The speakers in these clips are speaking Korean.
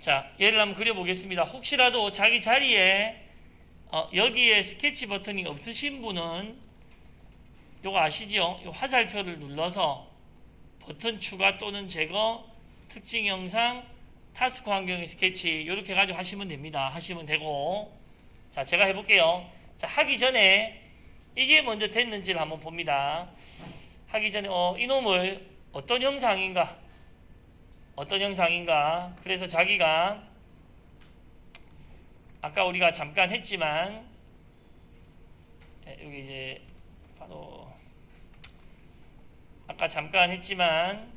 자, 예를 한번 그려보겠습니다. 혹시라도 자기 자리에 여기에 스케치 버튼이 없으신 분은 요거 아시죠? 요 화살표를 눌러서 버튼 추가 또는 제거, 특징 영상, 타스크 환경의 스케치 이렇게 가지고 하시면 됩니다. 하시면 되고, 자, 제가 해볼게요. 자, 하기 전에 이게 먼저 됐는지를 한번 봅니다. 하기 전에 이놈을 어떤 형상인가, 그래서 자기가 아까 우리가 잠깐 했지만 여기 이제 바로 아까 잠깐 했지만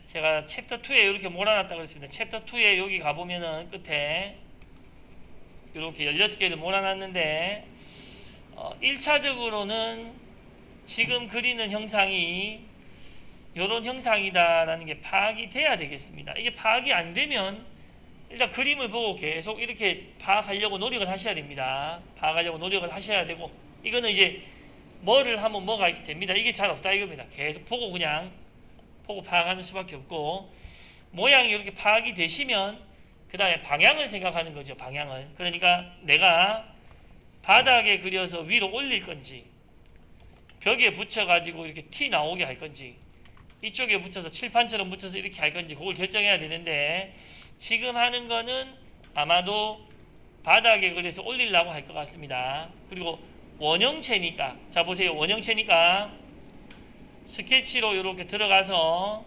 제가 챕터 2에 이렇게 몰아놨다고 그랬습니다. 챕터 2에 여기 가보면은 끝에 이렇게 16개를 몰아놨는데 1차적으로는 지금 그리는 형상이 이런 형상이다라는 게 파악이 돼야 되겠습니다. 이게 파악이 안 되면 일단 그림을 보고 계속 이렇게 파악하려고 노력을 하셔야 됩니다. 파악하려고 노력을 하셔야 되고, 이거는 이제 뭐를 하면 뭐가 이렇게 됩니다. 이게 잘 없다 이겁니다. 계속 보고 그냥 보고 파악하는 수밖에 없고, 모양이 이렇게 파악이 되시면 그 다음에 방향을 생각하는 거죠. 방향을. 그러니까 내가 바닥에 그려서 위로 올릴 건지, 벽에 붙여가지고 이렇게 티 나오게 할 건지, 이쪽에 붙여서 칠판처럼 붙여서 이렇게 할 건지 그걸 결정해야 되는데, 지금 하는 거는 아마도 바닥에 그래서 올리려고 할 것 같습니다. 그리고 원형체니까, 자 보세요. 원형체니까 스케치로 이렇게 들어가서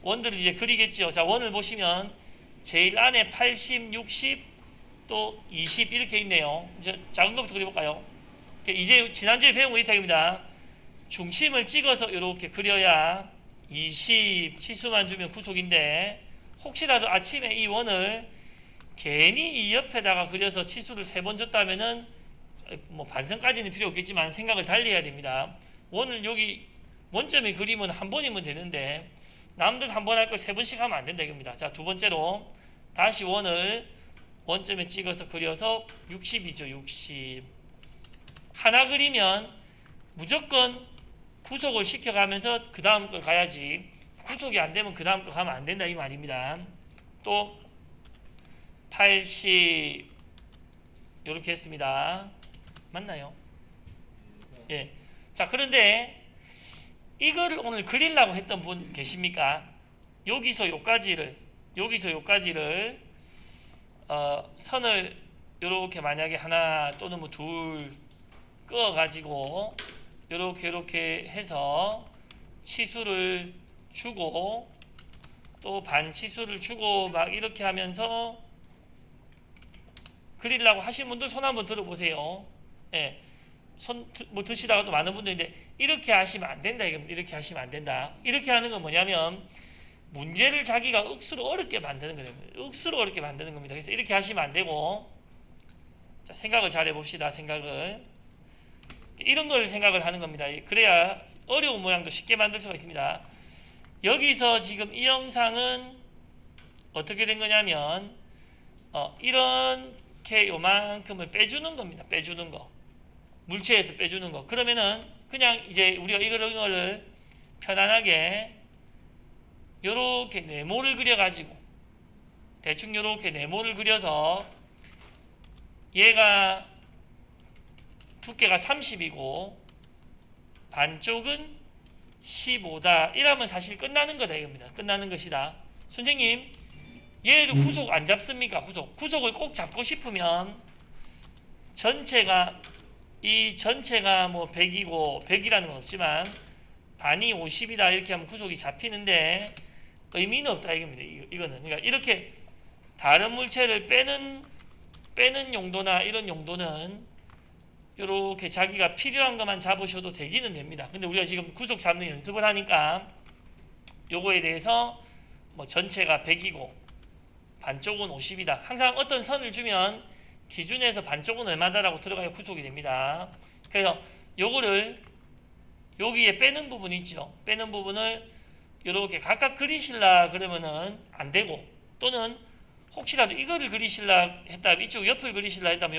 원들을 이제 그리겠죠. 자, 원을 보시면 제일 안에 80, 60, 또 20 이렇게 있네요. 이제 작은 것부터 그려볼까요? 이제 지난주에 배운 거 이탁입니다. 중심을 찍어서 이렇게 그려야 20 치수만 주면 구속인데, 혹시라도 아침에 이 원을 괜히 이 옆에다가 그려서 치수를 3번 줬다면은 뭐 반성까지는 필요 없겠지만 생각을 달리 해야 됩니다. 원을 여기 원점에 그리면 한 번이면 되는데 남들 한 번 할 걸 3번씩 하면 안 된다 이겁니다. 자, 두 번째로 다시 원을 원점에 찍어서 그려서 60이죠. 60 하나 그리면 무조건 구속을 시켜가면서 그 다음 걸 가야지, 구속이 안 되면 그 다음 걸 가면 안 된다 이 말입니다. 또 80 이렇게 했습니다. 맞나요? 예. 자, 그런데 이거를 오늘 그리려고 했던 분 계십니까? 여기서 요까지를 선을 요렇게 만약에 하나 또는 뭐 둘 그어 가지고 요렇게 해서 치수를 주고 또 반치수를 주고 막 이렇게 하면서 그리려고 하신 분들 손 한번 들어보세요. 예. 손 뭐 드시다가 또 많은 분들인데 이렇게 하시면 안 된다. 이렇게 하시면 안 된다. 이렇게 하는 건 뭐냐면 문제를 자기가 억수로 어렵게 만드는 거예요. 억수로 어렵게 만드는 겁니다. 그래서 이렇게 하시면 안 되고, 자, 생각을 잘 해봅시다. 생각을 이런 걸 생각을 하는 겁니다. 그래야 어려운 모양도 쉽게 만들 수가 있습니다. 여기서 지금 이 영상은 어떻게 된 거냐면 이렇게 요만큼을 빼주는 겁니다. 빼주는 거. 물체에서 빼주는 거. 그러면은 그냥 이제 우리가 이거를 편안하게 요렇게 네모를 그려가지고 대충 요렇게 네모를 그려서 얘가 두께가 30이고 반쪽은 15다 이러면 사실 끝나는 거다 이겁니다. 끝나는 것이다. 선생님, 얘를 구속 안 잡습니까? 구속을 꼭 잡고 싶으면 전체가 뭐 100이고 100이라는 건 없지만 반이 50이다 이렇게 하면 구속이 잡히는데 의미는 없다 이겁니다. 이거는 그러니까 이렇게 다른 물체를 빼는 용도나 이런 용도는 이렇게 자기가 필요한 것만 잡으셔도 되기는 됩니다. 근데 우리가 지금 구속 잡는 연습을 하니까 요거에 대해서 뭐 전체가 100이고 반쪽은 50이다. 항상 어떤 선을 주면 기준에서 반쪽은 얼마다라고 들어가야 구속이 됩니다. 그래서 요거를 여기에 빼는 부분이 있죠. 빼는 부분을 이렇게 각각 그리실라 그러면은 안 되고, 또는 혹시라도 이거를 그리실라 했다면 이쪽 옆을 그리실라 했다면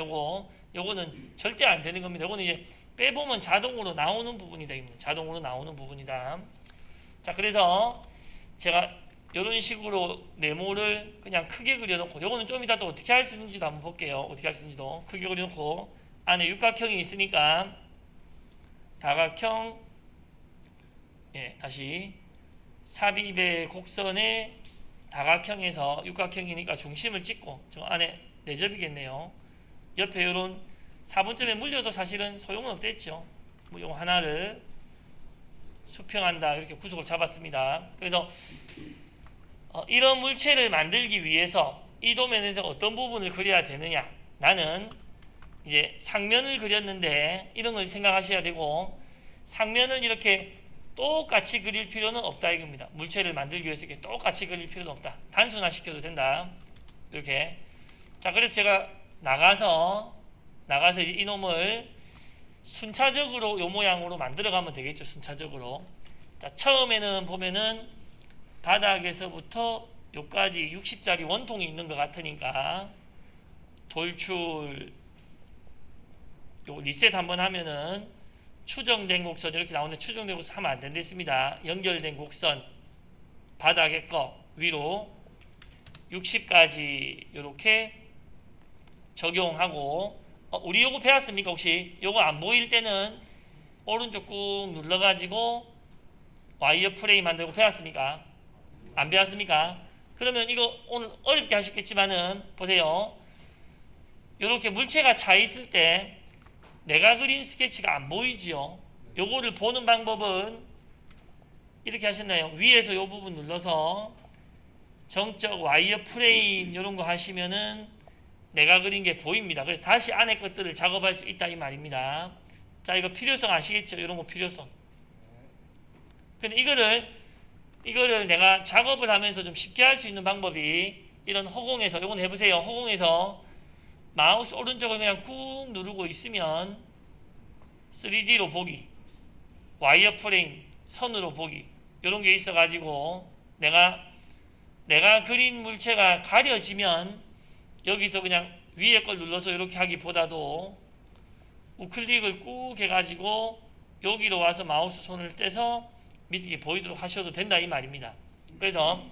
요거는 절대 안 되는 겁니다. 요거는 이제 빼보면 자동으로 나오는 부분이다. 자동으로 나오는 부분이다. 자, 그래서 제가 이런 식으로 네모를 그냥 크게 그려놓고, 요거는 좀 이따 또 어떻게 할 수 있는지도 한번 볼게요. 어떻게 할 수 있는지도 크게 그려놓고, 안에 육각형이 있으니까 다각형, 다시 삽입의 곡선의 다각형에서 육각형이니까 중심을 찍고, 저 안에 4접이겠네요. 옆에 이런 4분점에 물려도 사실은 소용은 없겠죠. 뭐 요 하나를 수평한다, 이렇게 구속을 잡았습니다. 그래서 이런 물체를 만들기 위해서 이 도면에서 어떤 부분을 그려야 되느냐, 나는 이제 상면을 그렸는데 이런 걸 생각하셔야 되고, 상면을 이렇게 똑같이 그릴 필요는 없다 이겁니다. 물체를 만들기 위해서 이렇게 똑같이 그릴 필요는 없다. 단순화 시켜도 된다. 이렇게. 자, 그래서 제가 나가서 이제 이놈을 순차적으로 요 모양으로 만들어 가면 되겠죠. 순차적으로. 자, 처음에는 보면은 바닥에서부터 요까지 60짜리 원통이 있는 것 같으니까 돌출 요 리셋 한번 하면은 추정된 곡선 이렇게 나오는데, 추정된 곡선 하면 안 된댔습니다. 연결된 곡선 바닥에 거 위로 60까지 이렇게 적용하고, 우리 요거 배웠습니까? 혹시 요거 안 보일 때는 오른쪽 꾹 눌러가지고 와이어 프레임 만들고 배웠습니까? 안 배웠습니까? 그러면 이거 오늘 어렵게 하셨겠지만은 보세요. 이렇게 물체가 차 있을 때 내가 그린 스케치가 안 보이지요. 요거를 보는 방법은 이렇게 하셨나요? 위에서 요 부분 눌러서 정적 와이어 프레임 이런 거 하시면은 내가 그린 게 보입니다. 그래서 다시 안에 것들을 작업할 수 있다 이 말입니다. 자, 이거 필요성 아시겠죠? 이런 거 필요성. 근데 이거를 내가 작업을 하면서 좀 쉽게 할 수 있는 방법이, 이런 허공에서, 요건 해보세요. 허공에서 마우스 오른쪽을 그냥 꾹 누르고 있으면 3D로 보기, 와이어 프레임 선으로 보기, 이런 게 있어가지고 내가 그린 물체가 가려지면 여기서 그냥 위에 걸 눌러서 이렇게 하기보다도 우클릭을 꾹 해가지고 여기로 와서 마우스 손을 떼서 밑에 보이도록 하셔도 된다 이 말입니다. 그래서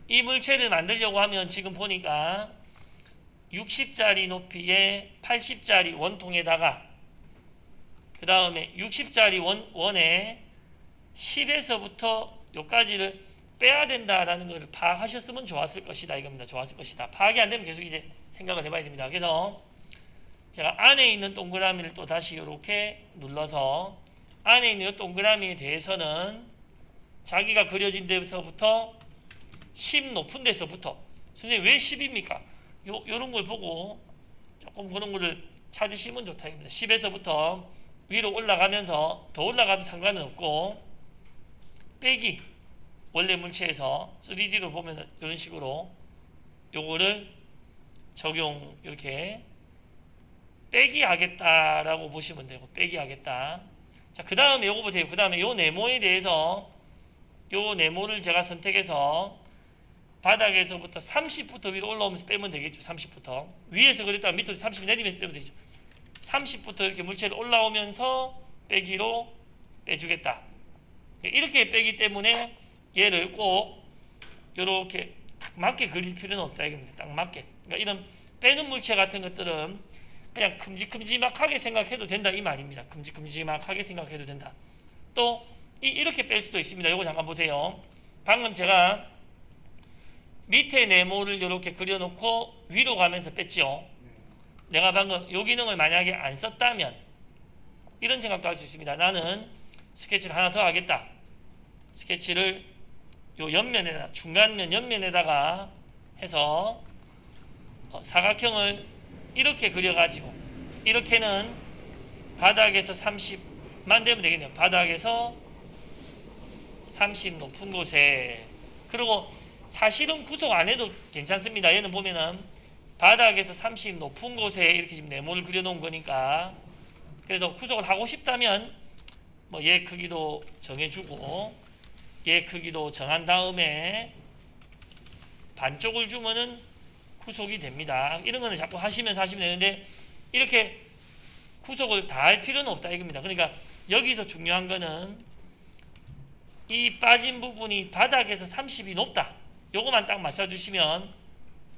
이 물체를 만들려고 하면 지금 보니까 60짜리 높이에 80짜리 원통에다가 그 다음에 60짜리 원에 10에서부터 요까지를 빼야 된다라는 것을 파악하셨으면 좋았을 것이다 이겁니다. 좋았을 것이다. 파악이 안 되면 계속 이제 생각을 해봐야 됩니다. 그래서 제가 안에 있는 동그라미를 또 다시 이렇게 눌러서 안에 있는 이 동그라미에 대해서는 자기가 그려진 데서부터 10 높은 데서부터, 선생님 왜 10입니까? 요런 걸 보고 조금 그런 거를 찾으시면 좋다 이겁니다. 10에서부터 위로 올라가면서 더 올라가도 상관은 없고, 빼기, 원래 물체에서 3D로 보면 이런 식으로 요거를 적용, 이렇게 빼기 하겠다라고 보시면 되고, 빼기 하겠다. 자, 그 다음에 요거 보세요. 그 다음에 요 네모에 대해서 요 네모를 제가 선택해서 바닥에서부터 30부터 위로 올라오면서 빼면 되겠죠. 30부터 위에서 그랬다가 밑으로 30 내리면서 빼면 되죠. 30부터 이렇게 물체를 올라오면서 빼기로 빼주겠다. 이렇게 빼기 때문에 얘를 꼭 이렇게 딱 맞게 그릴 필요는 없다 이겁니다. 딱 맞게. 그러니까 이런 빼는 물체 같은 것들은 그냥 큼직큼직하게 생각해도 된다 이 말입니다. 큼직큼직하게 생각해도 된다. 또 이렇게 뺄 수도 있습니다. 이거 잠깐 보세요. 방금 제가 밑에 네모를 이렇게 그려놓고 위로 가면서 뺐죠. 내가 방금 이 기능을 만약에 안 썼다면 이런 생각도 할 수 있습니다. 나는 스케치를 하나 더 하겠다. 스케치를 요 옆면에다, 중간면 옆면에다가 해서 사각형을 이렇게 그려가지고, 이렇게는 바닥에서 30만 되면 되겠네요. 바닥에서 30 높은 곳에, 그리고 사실은 구속 안 해도 괜찮습니다. 얘는 보면은 바닥에서 30 높은 곳에 이렇게 지금 네모를 그려놓은 거니까, 그래서 구속을 하고 싶다면 뭐 얘 크기도 정해주고 얘 크기도 정한 다음에 반쪽을 주면은 구속이 됩니다. 이런 거는 자꾸 하시면 되는데 이렇게 구속을 다 할 필요는 없다 이겁니다. 그러니까 여기서 중요한 거는 이 빠진 부분이 바닥에서 30이 높다. 요거만 딱 맞춰주시면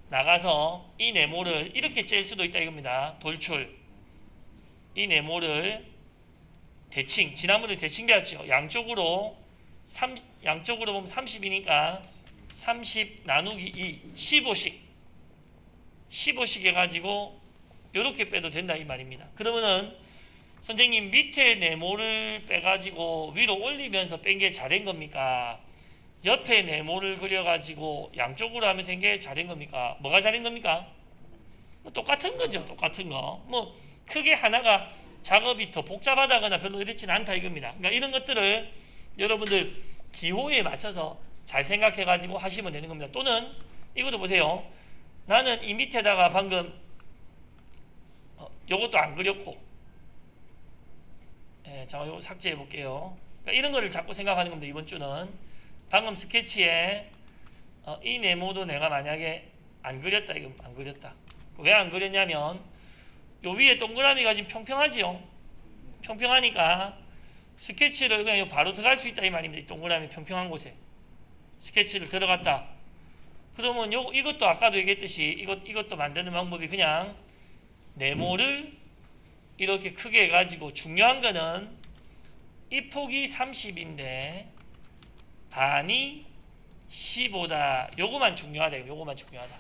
나가서 이 네모를 이렇게 짤 수도 있다 이겁니다. 돌출. 이 네모를 대칭. 지난번에 대칭 배웠죠. 양쪽으로 보면 30이니까 30 나누기 2 15씩 해가지고 이렇게 빼도 된다 이 말입니다. 그러면은 선생님 밑에 네모를 빼가지고 위로 올리면서 뺀 게 잘한 겁니까? 옆에 네모를 그려가지고 양쪽으로 하면서 한 게 잘한 겁니까? 뭐가 잘한 겁니까? 뭐 똑같은 거죠. 똑같은 거. 뭐 크게 하나가 작업이 더 복잡하다거나 별로 이렇지는 않다 이겁니다. 그러니까 이런 것들을 여러분들 기호에 맞춰서 잘 생각해가지고 하시면 되는 겁니다. 또는 이것도 보세요. 나는 이 밑에다가 방금 요것도 안 그렸고 잠깐 요거 삭제해 볼게요. 그러니까 이런 거를 자꾸 생각하는 겁니다. 이번 주는 방금 스케치에 이 네모도 내가 만약에 안 그렸다 이거 안 그렸다. 왜 안 그렸냐면 요 위에 동그라미가 지금 평평하지요. 평평하니까 스케치를 그냥 바로 들어갈 수 있다 이 말입니다. 이 동그라미 평평한 곳에 스케치를 들어갔다. 그러면 이것도 아까도 얘기했듯이 이것도 만드는 방법이 그냥 네모를 이렇게 크게 해가지고 중요한 거는 이 폭이 30인데 반이 15다. 요거만 중요하다. 요거만 중요하다.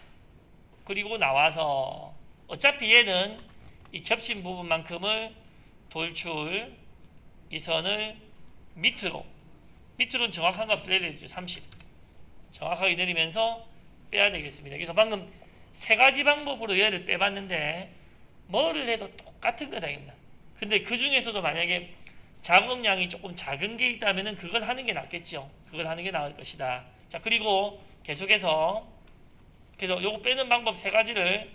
그리고 나와서 어차피 얘는 이 겹친 부분만큼을 돌출 이 선을 밑으로는 정확한 값을 내려야 되죠. 30 정확하게 내리면서 빼야 되겠습니다. 그래서 방금 세 가지 방법으로 얘를 빼봤는데 뭐를 해도 똑같은 거다. 근데 그 중에서도 만약에 작업량이 조금 작은 게 있다면 그걸 하는 게 낫겠죠. 그걸 하는 게 나을 것이다. 자, 그리고 계속해서 그래서 요거 빼는 방법 세 가지를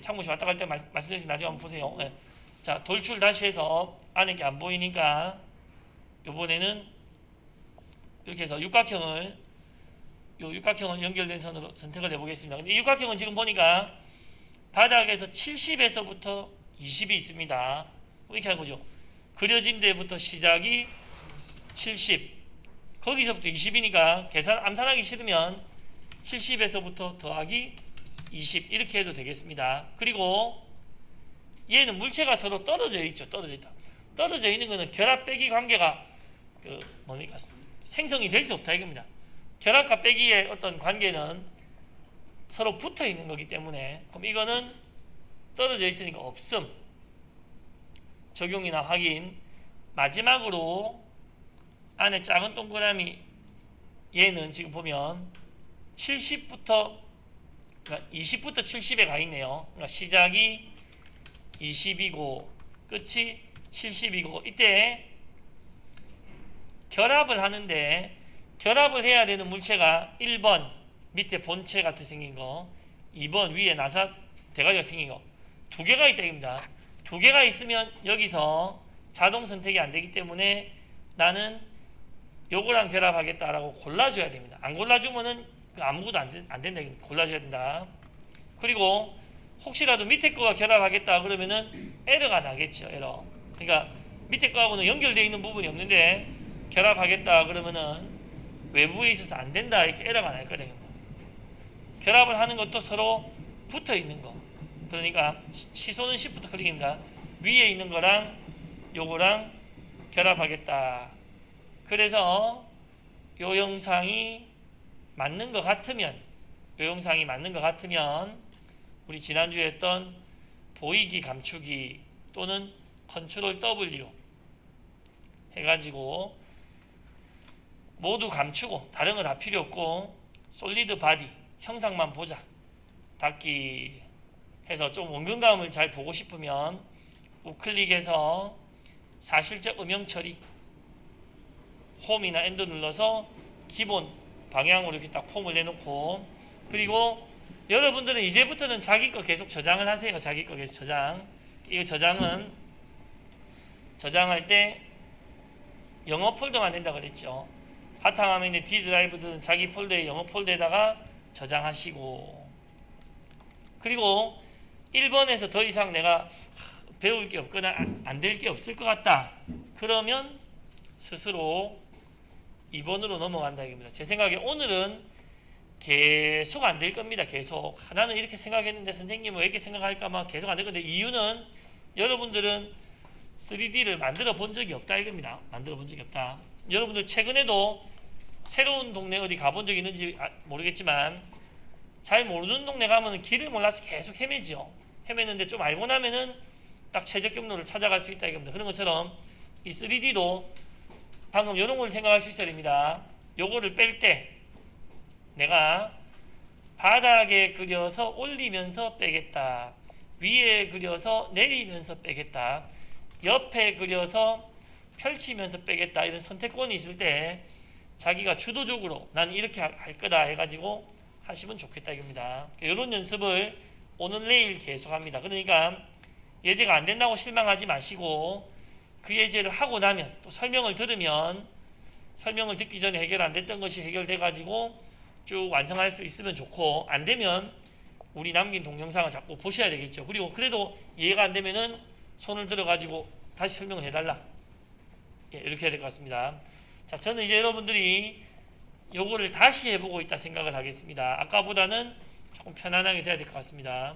창무시 왔다 갈 때 말씀드리신 나중에 한번 보세요. 자, 돌출 다시 해서 안에 게 안 보이니까 요번에는 이렇게 해서 육각형을 연결된 선으로 선택을 해보겠습니다. 근데 이 육각형은 지금 보니까 바닥에서 70에서부터 20이 있습니다. 이렇게 하는 거죠. 그려진 데부터 시작이 70 거기서부터 20이니까 계산 암산하기 싫으면 70에서부터 더하기 20 이렇게 해도 되겠습니다. 그리고 얘는 물체가 서로 떨어져 있죠. 떨어져 있는 거는 결합 빼기 관계가 생성이 될 수 없다 이겁니다. 결합과 빼기의 어떤 관계는 서로 붙어 있는 거기 때문에 그럼 이거는 떨어져 있으니까 없음. 적용이나 확인. 마지막으로 안에 작은 동그라미 얘는 지금 보면 70부터 그러니까 20부터 70에 가 있네요. 그러니까 시작이 20이고 끝이 70이고 이때 결합을 하는데 결합을 해야 되는 물체가 1번 밑에 본체 같이 생긴 거 2번 위에 나사 대가리가 생긴 거 두 개가 있다 입니다. 두 개가 있으면 여기서 자동 선택이 안 되기 때문에 나는 요거랑 결합하겠다라고 골라줘야 됩니다. 안 골라주면은 아무것도 안 된다. 골라줘야 된다. 그리고 혹시라도 밑에 거가 결합하겠다 그러면은 에러가 나겠죠. 에러. 그러니까 밑에 거하고는 연결되어 있는 부분이 없는데 결합하겠다 그러면은 외부에 있어서 안 된다 이렇게 에러가 날 거예요. 결합을 하는 것도 서로 붙어 있는 거. 그러니까 시소는 Shift 클릭입니다. 위에 있는 거랑 요거랑 결합하겠다. 그래서 요 영상이 맞는 것 같으면 우리 지난주에 했던 보이기 감추기 또는 컨트롤 W 해가지고 모두 감추고 다른 거 다 필요 없고 솔리드 바디 형상만 보자 닫기 해서 좀 원근감을 잘 보고 싶으면 우클릭해서 사실적 음영 처리 홈이나 엔드 눌러서 기본 방향으로 이렇게 딱 폼을 내놓고 그리고 여러분들은 이제부터는 자기 거 계속 저장을 하세요. 자기 거 계속 저장. 이거 저장은 저장할 때 영어 폴더만 된다 그랬죠. 바탕화면에 D 드라이브든 자기 폴더에 영어 폴더에다가 저장하시고 그리고 1번에서 더 이상 내가 배울 게 없거나 안 될 게 없을 것 같다. 그러면 스스로 2번으로 넘어간다 이겁니다. 제 생각에 오늘은 계속 안 될 겁니다. 계속. 나는 이렇게 생각했는데 선생님은 왜 이렇게 생각할까만 계속 안 될 건데, 이유는 여러분들은 3D를 만들어 본 적이 없다 이겁니다. 만들어 본 적이 없다. 여러분들 최근에도 새로운 동네 어디 가본 적 있는지 모르겠지만 잘 모르는 동네 가면 길을 몰라서 계속 헤매지요. 헤매는데 좀 알고 나면은 딱 최적 경로를 찾아갈 수 있다 이겁니다. 그런 것처럼 이 3D도 방금 이런 걸 생각할 수 있어야 됩니다. 요거를 뺄 때 내가 바닥에 그려서 올리면서 빼겠다. 위에 그려서 내리면서 빼겠다. 옆에 그려서 펼치면서 빼겠다. 이런 선택권이 있을 때 자기가 주도적으로 난 이렇게 할 거다 해가지고 하시면 좋겠다 이겁니다. 이런 연습을 오늘 내일 계속합니다. 그러니까 예제가 안 된다고 실망하지 마시고 그 예제를 하고 나면 또 설명을 들으면 설명을 듣기 전에 해결 안 됐던 것이 해결돼 가지고 쭉 완성할 수 있으면 좋고, 안 되면 우리 남긴 동영상을 자꾸 보셔야 되겠죠. 그리고 그래도 이해가 안 되면은 손을 들어 가지고 다시 설명을 해달라. 예, 이렇게 해야 될 것 같습니다. 자, 저는 이제 여러분들이 요거를 다시 해보고 있다 생각을 하겠습니다. 아까보다는 조금 편안하게 돼야 될 것 같습니다.